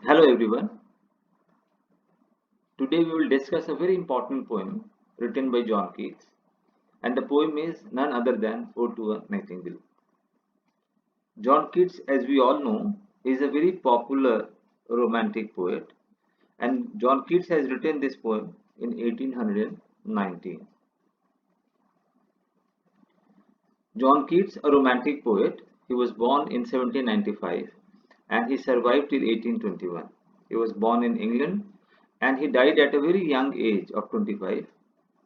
Hello everyone. Today we will discuss a very important poem written by John Keats, and the poem is none other than Ode to a Nightingale. John Keats, as we all know, is a very popular romantic poet, and John Keats has written this poem in 1819. John Keats, a romantic poet, he was born in 1795 and he survived till 1821. He was born in England and he died at a very young age of 25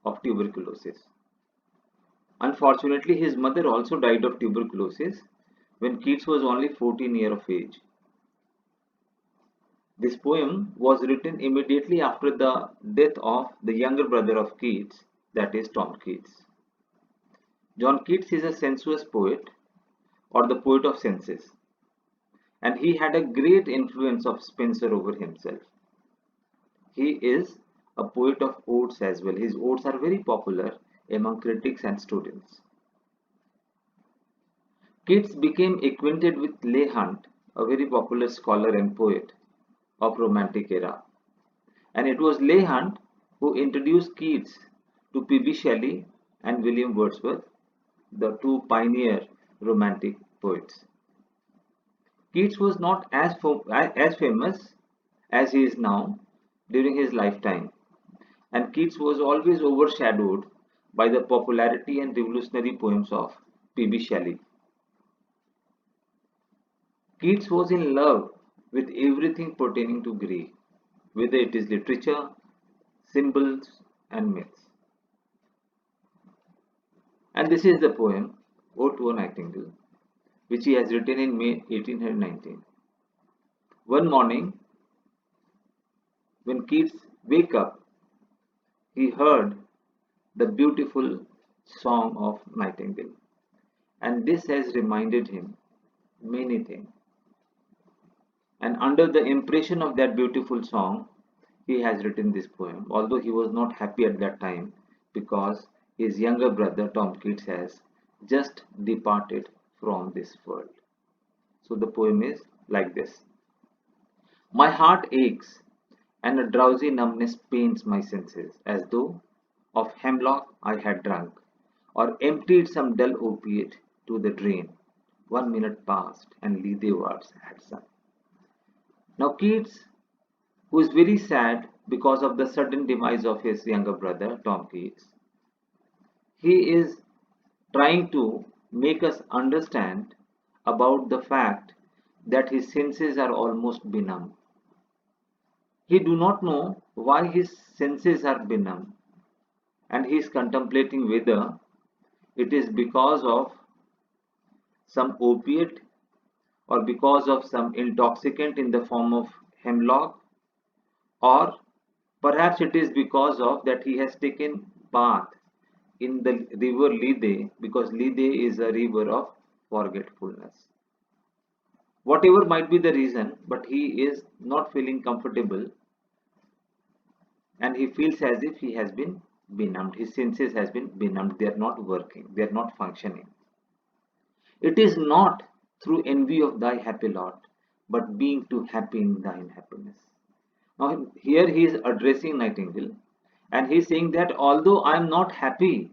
of tuberculosis. Unfortunately, his mother also died of tuberculosis when Keats was only 14 years of age. This poem was written immediately after the death of the younger brother of Keats, that is Tom Keats. John Keats is a sensuous poet or the poet of senses, and he had a great influence of Spenser over himself. He is a poet of odes as well. His odes are very popular among critics and students. Keats became acquainted with Leigh Hunt, a very popular scholar and poet of Romantic era. And it was Leigh Hunt who introduced Keats to P.B. Shelley and William Wordsworth, the two pioneer Romantic poets. Keats was not as famous as he is now during his lifetime, and Keats was always overshadowed by the popularity and revolutionary poems of P.B. Shelley. Keats was in love with everything pertaining to Greek, whether it is literature, symbols, and myths. And this is the poem Ode to a Nightingale, which he has written in May 1819. One morning, when Keats wake up, he heard the beautiful song of Nightingale, and this has reminded him many things. And under the impression of that beautiful song, he has written this poem, although he was not happy at that time because his younger brother Tom Keats has just departed from this world. So the poem is like this. My heart aches and a drowsy numbness pains my senses, as though of hemlock I had drunk, or emptied some dull opiate to the drain. 1 minute passed, and Lethe words had sung. Now Keats, who is very sad because of the sudden demise of his younger brother, Tom Keats, he is trying to make us understand about the fact that his senses are almost benumbed. He do not know why his senses are benumbed, and he is contemplating whether it is because of some opiate or because of some intoxicant in the form of hemlock, or perhaps it is because of that he has taken bath in the river Lethe, because Lethe is a river of forgetfulness. Whatever might be the reason, but he is not feeling comfortable and he feels as if he has been benumbed. His senses has been benumbed. They are not working. They are not functioning. It is not through envy of thy happy lot, but being too happy in thine happiness. Now here he is addressing Nightingale, and he is saying that although I am not happy,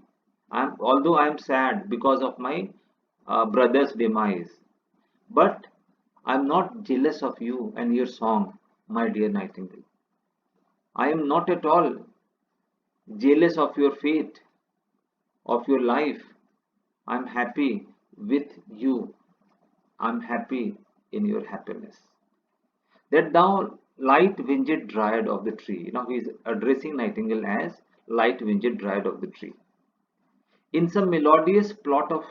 although I am sad because of my brother's demise, but I am not jealous of you and your song, my dear Nightingale. I am not at all jealous of your fate, of your life. I am happy with you. I am happy in your happiness. That thou light winged dryad of the tree. Now he is addressing Nightingale as light winged dryad of the tree. In some melodious plot of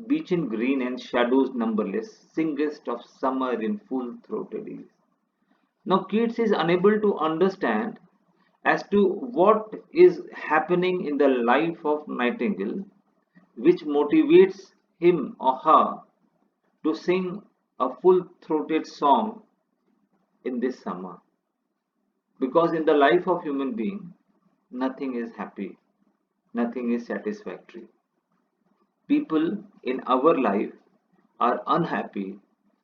beechen green and shadows numberless, singest of summer in full throated ease. Now Keats is unable to understand as to what is happening in the life of Nightingale which motivates him or her to sing a full throated song in this summer. Because in the life of human being, nothing is happy, nothing is satisfactory. People in our life are unhappy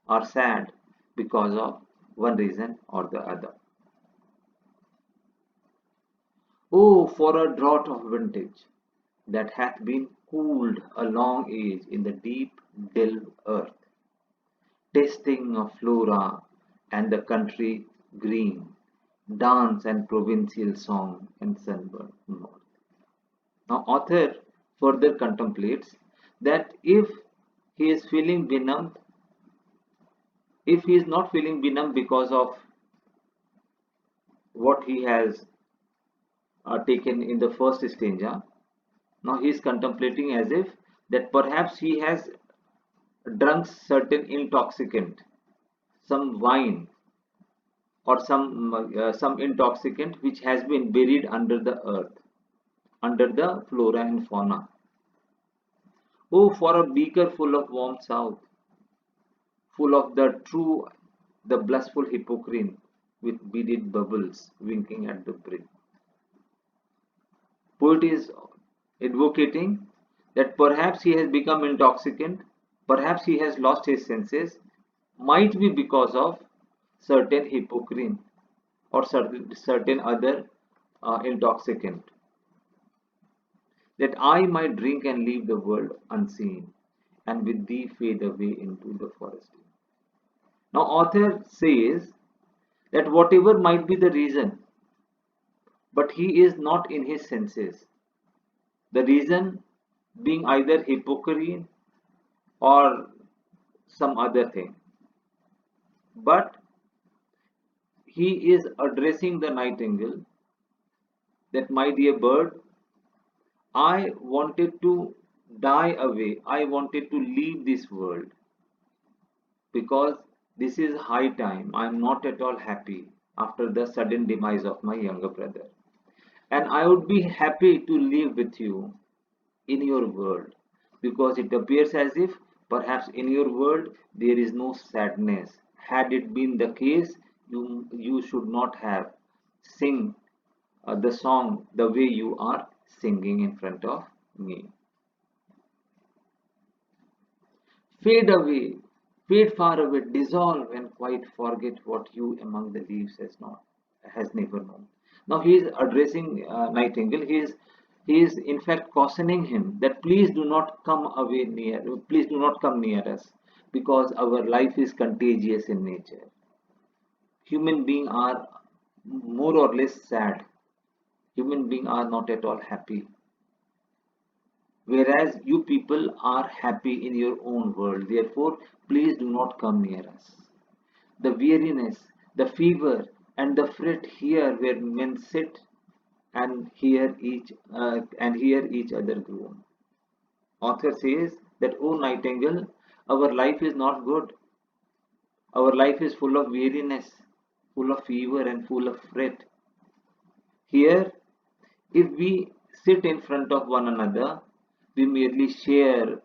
or sad because of one reason or the other. Oh, for a draught of vintage that hath been cooled a long age in the deep delve earth, tasting of flora and the country green, dance and provincial song and sunburn north. Now, author further contemplates that he is feeling benumbed, if he is not feeling benumbed because of what he has taken in the first stanza, now he is contemplating as if that perhaps he has drunk certain intoxicant, some wine or some intoxicant which has been buried under the earth, under the flora and fauna. Oh, for a beaker full of warm south, full of the true, the blissful hippocrene, with beaded bubbles winking at the brim. Poet is advocating that perhaps he has become intoxicant, perhaps he has lost his senses, might be because of certain hippocrene or certain other intoxicant, that I might drink and leave the world unseen, and with thee fade away into the forest. Now, author says that whatever might be the reason, but he is not in his senses. The reason being either hypocrisy or some other thing. But he is addressing the nightingale that, my dear bird, I wanted to die away. I wanted to leave this world because this is high time. I am not at all happy after the sudden demise of my younger brother. And I would be happy to live with you in your world, because it appears as if perhaps in your world there is no sadness. Had it been the case, you should not have sing the song the way you are singing in front of me. Fade away, fade far away, dissolve and quite forget what you among the leaves has never known. Now he is addressing Nightingale. He is in fact cautioning him that please do not come away near, please do not come near us, because our life is contagious in nature. Human beings are more or less sad. Human beings are not at all happy. Whereas you people are happy in your own world. Therefore, please do not come near us. The weariness, the fever, and the fret here where men sit and hear each other groan. Author says that, O Nightingale, our life is not good. Our life is full of weariness, full of fever, and full of fret. Here, if we sit in front of one another, we merely share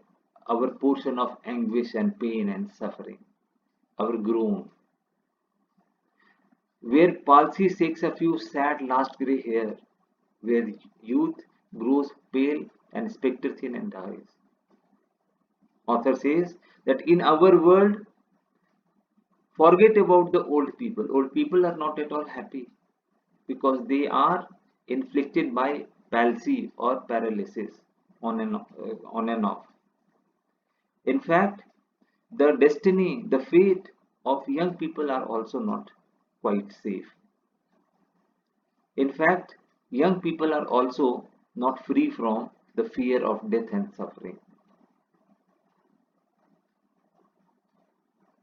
our portion of anguish and pain and suffering, our groan. Where palsy shakes a few sad last grey hair, where youth grows pale and spectre thin and dies. Author says that in our world, forget about the old people. Old people are not at all happy because they are inflicted by palsy or paralysis on and off. In fact, the destiny, the fate of young people are also not quite safe. In fact, young people are also not free from the fear of death and suffering.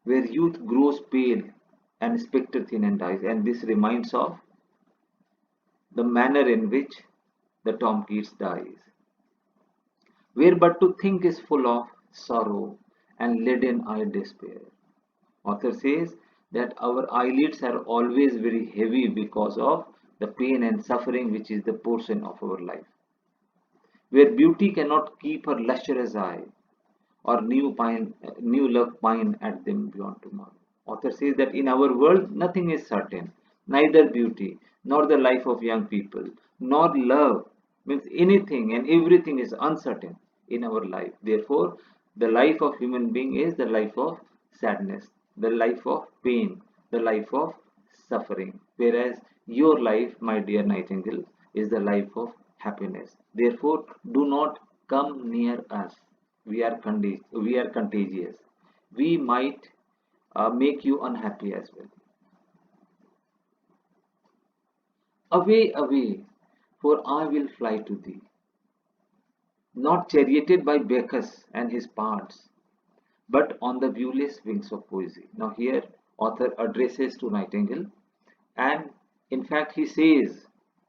Where youth grows pale and spectre thin and dies, and this reminds of the manner in which the Tom Keats dies. Where but to think is full of sorrow and leaden eye despair. Author says that our eyelids are always very heavy because of the pain and suffering which is the portion of our life. Where beauty cannot keep her lustrous eye, or new love pine at them beyond tomorrow. Author says that in our world nothing is certain, neither beauty, nor the life of young people, nor love, means anything and everything is uncertain in our life. Therefore, the life of human being is the life of sadness, the life of pain, the life of suffering, whereas your life, my dear Nightingale, is the life of happiness. Therefore, do not come near us. We are contagious. We might make you unhappy as well. Away, away, for I will fly to thee, not charioted by Bacchus and his parts, but on the viewless wings of poesy. Now here author addresses to Nightingale, and in fact he says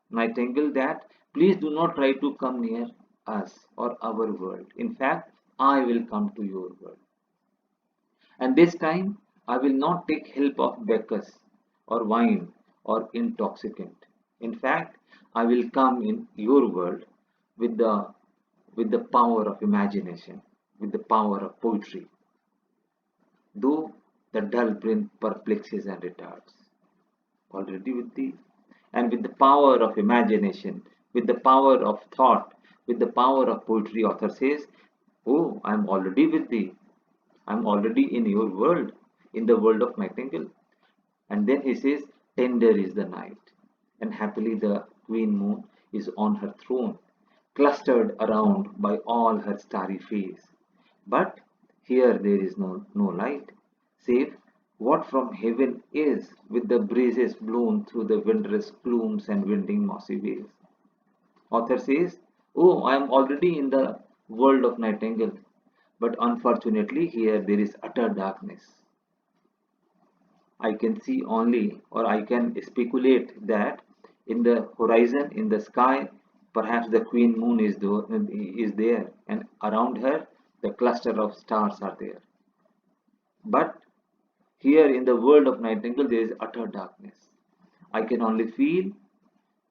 Nightingale that please do not try to come near us or our world. In fact, I will come to your world. And this time I will not take help of Bacchus or wine or intoxicant. In fact, I will come in your world with the power of imagination, with the power of poetry, though the dull brain perplexes and retards. Already with thee, and with the power of imagination, with the power of thought, with the power of poetry, author says, oh, I am already with thee. I am already in your world, in the world of Nightingale. And then he says, tender is the night, and happily the queen moon is on her throne, clustered around by all her starry face. But here there is no light, save what from heaven is, with the breezes blown through the wondrous plumes and winding mossy ways. Author says, oh, I am already in the world of Nightingale, but unfortunately here there is utter darkness. I can see only, or I can speculate that in the horizon, in the sky, perhaps the queen moon is there, and around her the cluster of stars are there. But here in the world of Nightingale there is utter darkness. I can only feel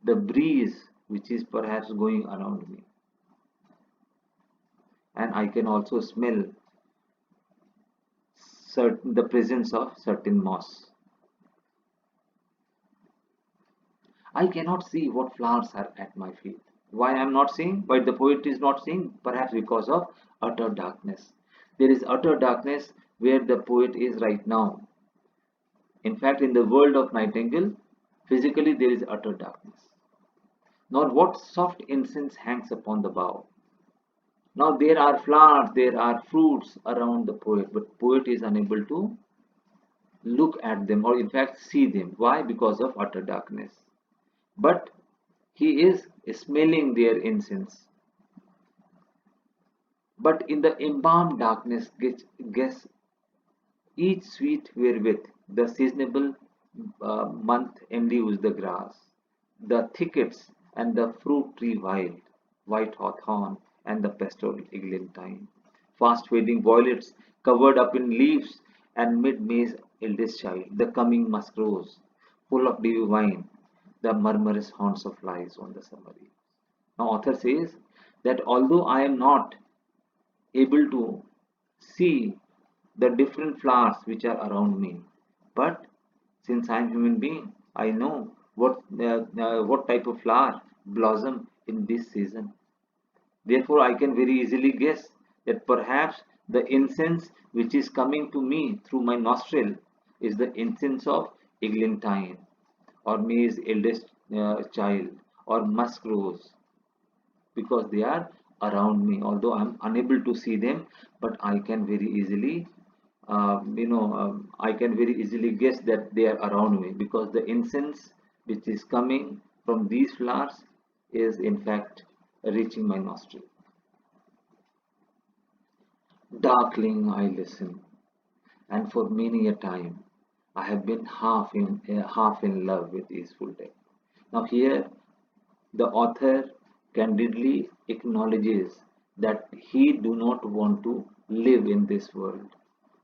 the breeze which is perhaps going around me, and I can also smell the presence of certain moss. I cannot see what flowers are at my feet. Why I am not seeing? Why the poet is not seeing? Perhaps because of utter darkness. There is utter darkness where the poet is right now. In fact, in the world of Nightingale, physically there is utter darkness. Nor what soft incense hangs upon the bough. Now there are flowers, there are fruits around the poet, but poet is unable to look at them or in fact see them. Why? Because of utter darkness. But he is smelling their incense. But in the embalmed darkness, guess each sweet wherewith the seasonable month endews the grass, the thickets and the fruit tree wild, white hawthorn and the pastoral eglantine, fast fading violets covered up in leaves, and mid May's eldest child, the coming musk rose, full of dewy wine, the murmurous haunts of flies on the summer eve. Now, author says that although I am not able to see the different flowers which are around me, but since I am human being, I know what type of flower blossom in this season. Therefore, I can very easily guess that perhaps the incense which is coming to me through my nostril is the incense of eglantine, or May's eldest child, or musk rose, because they are around me. Although I'm unable to see them, but I can very easily, I can very easily guess that they are around me because the incense which is coming from these flowers is in fact reaching my nostril. Darkling I listen, and for many a time I have been half in love with Eastful Day. Now here the author candidly acknowledges that he do not want to live in this world.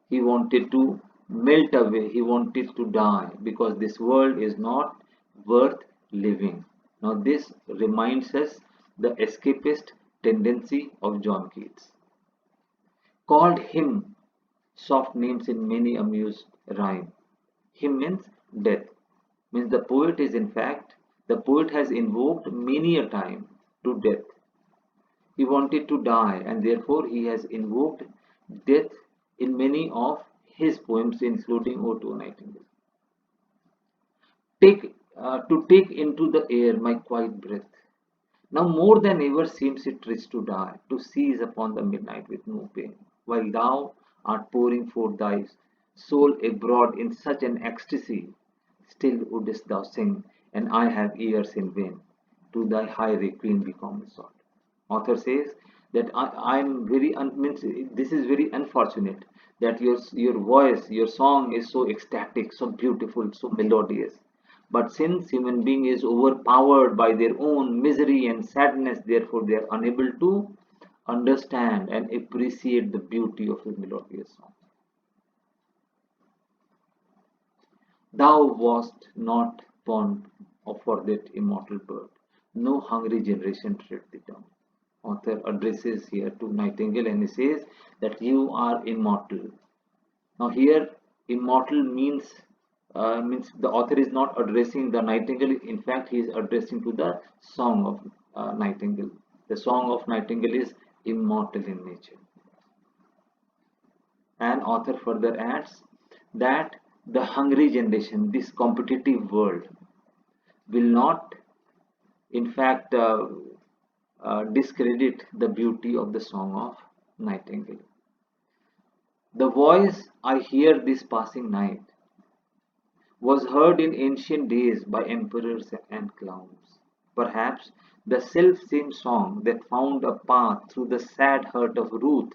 He wanted to melt away, he wanted to die because this world is not worth living. Now this reminds us the escapist tendency of John Keats. Called him soft names in many amused rhyme. Him means death. Means the poet is in fact, the poet has invoked many a time to death. He wanted to die and therefore he has invoked death in many of his poems including Ode to a Nightingale. take into the air my quiet breath. Now more than ever seems it rich to die, to seize upon the midnight with no pain, while thou art pouring forth thy soul abroad in such an ecstasy, still wouldst thou sing, and I have ears in vain, to thy high requiem become sought. Author says that I'm means this is very unfortunate that your voice, your song is so ecstatic, so beautiful, so melodious. But since human being is overpowered by their own misery and sadness, therefore they are unable to understand and appreciate the beauty of a melodious song. Thou wast not born for that immortal bird. No hungry generation tread thee down. Author addresses here to Nightingale and he says that you are immortal. Now here, immortal means the author is not addressing the Nightingale. In fact, he is addressing to the song of Nightingale. The song of Nightingale is immortal in nature. And author further adds that the hungry generation, this competitive world, will not, in fact, discredit the beauty of the song of Nightingale. The voice I hear this passing night was heard in ancient days by emperors and clowns. Perhaps the self same song that found a path through the sad heart of Ruth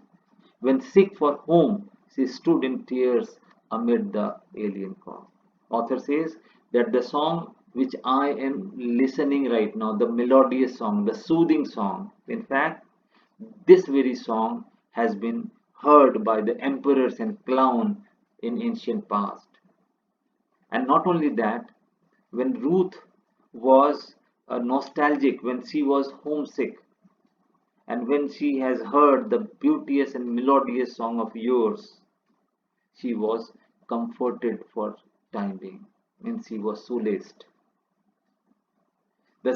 when sick for home she stood in tears amid the alien call. Author says that the song which I am listening right now, the melodious song, the soothing song, in fact, this very song has been heard by the emperors and clown in ancient past. And not only that, when Ruth was nostalgic, when she was homesick, and when she has heard the beauteous and melodious song of yours, she was comforted for time being, means she was solaced. The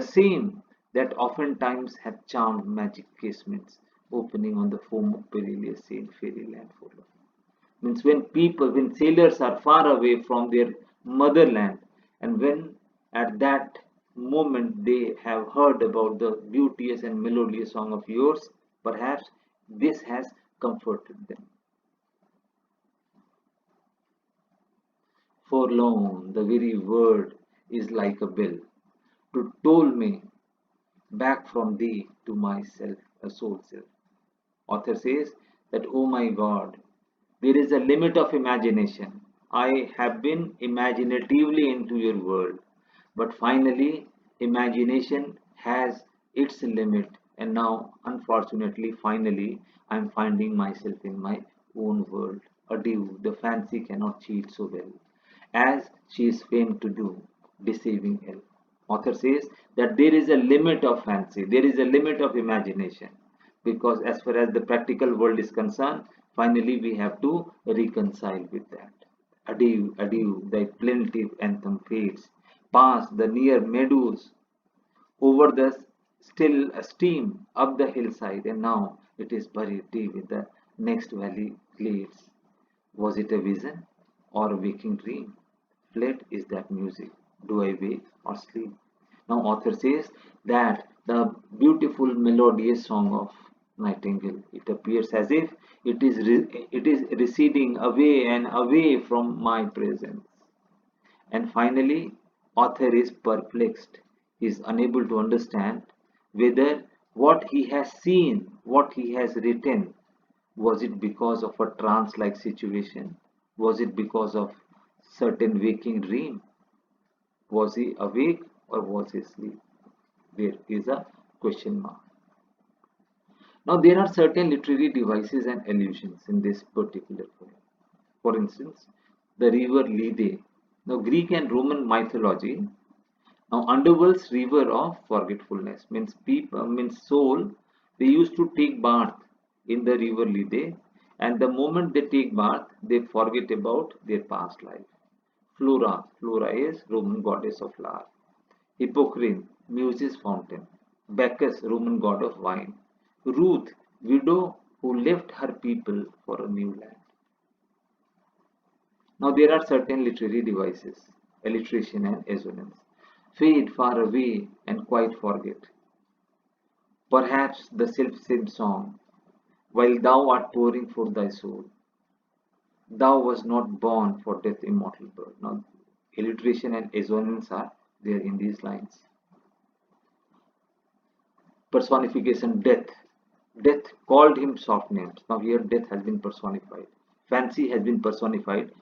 same that oftentimes have charmed magic casements opening on the foam of perilous sea in fairyland full of. Means when sailors are far away from their motherland, and when at that moment they have heard about the beauteous and melodious song of yours, perhaps this has comforted them. Forlorn, the very word is like a bell to toll me back from thee to myself, a soul self. Author says that, oh my God, there is a limit of imagination. I have been imaginatively into your world, but finally, imagination has its limit, and now, unfortunately, finally, I am finding myself in my own world. Adieu, the fancy cannot cheat so well, as she is famed to do, deceiving ill. Author says that there is a limit of fancy, there is a limit of imagination, because as far as the practical world is concerned, finally we have to reconcile with that. Adieu, adieu, thy plaintive anthem fades, past the near meadows, over the still stream, up the hillside, and now it is buried deep in the next valley glades. Was it a vision or a waking dream? Fled is that music. Do I wake or sleep? Now, author says that the beautiful melodious song of Nightingale, it appears as if it is receding away and away from my presence. And finally, author is perplexed. He is unable to understand whether what he has seen, what he has written, was it because of a trance-like situation? Was it because of certain waking dream? Was he awake or was he asleep? There is a question mark. Now there are certain literary devices and allusions in this particular poem. For instance, the river Lide. Now Greek and Roman mythology. Now underworld's river of forgetfulness means people means soul. They used to take bath in the river Lide, and the moment they take bath, they forget about their past life. Flora is Roman goddess of love. Hippocrene, Muse's fountain. Bacchus, Roman god of wine. Ruth, widow who left her people for a new land. Now there are certain literary devices. alliteration and assonance. Fade far away and quite forget. Perhaps the self-same song, while thou art pouring forth thy soul. Thou was not born for death immortal birth. Now, alliteration and assonance are there in these lines. Personification, death. Death called him soft names. Now here death has been personified. Fancy has been personified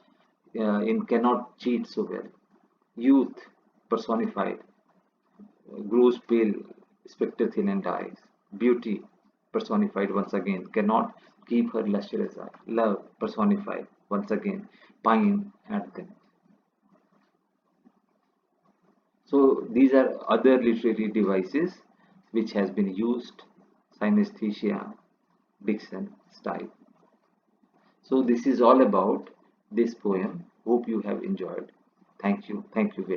in cannot cheat so well. Youth personified, grows pale, spectre thin and dies. Beauty personified once again, cannot keep her lustrous eye. Love personified once again, pine at them. So these are other literary devices which has been used, synesthesia, Dixon style. So this is all about this poem. Hope you have enjoyed. Thank you. Thank you very much.